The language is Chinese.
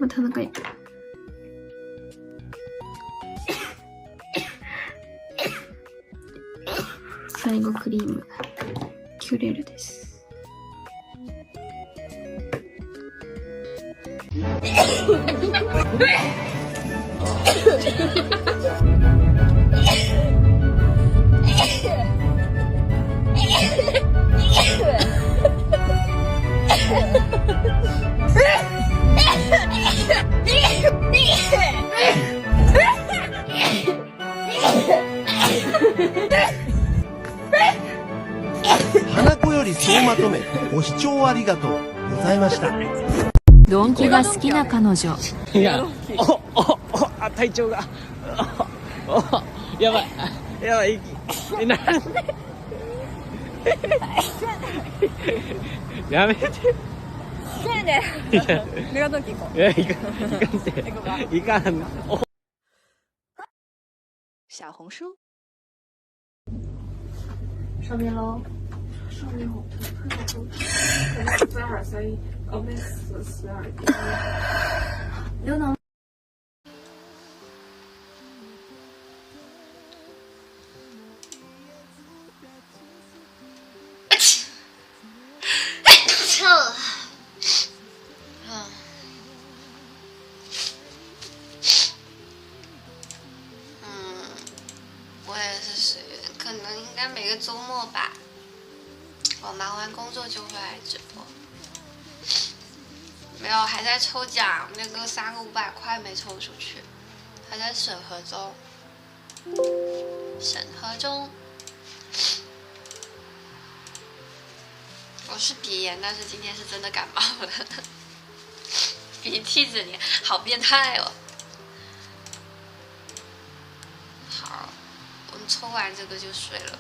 また中に。最後クリーム。キュレルです。花子より総まとめご視聴ありがとうございました。ドンキが好きな彼女。いや、あ、体調が。やばい、やばい、なんで。やめて。そうやね。メガドンキ行こう。いや、いかんって。いかん。小红书。上面喽。上面好3231刘能。我也是10月，可能应该每个周末吧。我忙完工作就会来直播。没有，还在抽奖，那个3个500块没抽出去，还在审核中。审核中。我是鼻炎，但是今天是真的感冒了，鼻涕着你，好变态哦。好，我们抽完这个就睡了。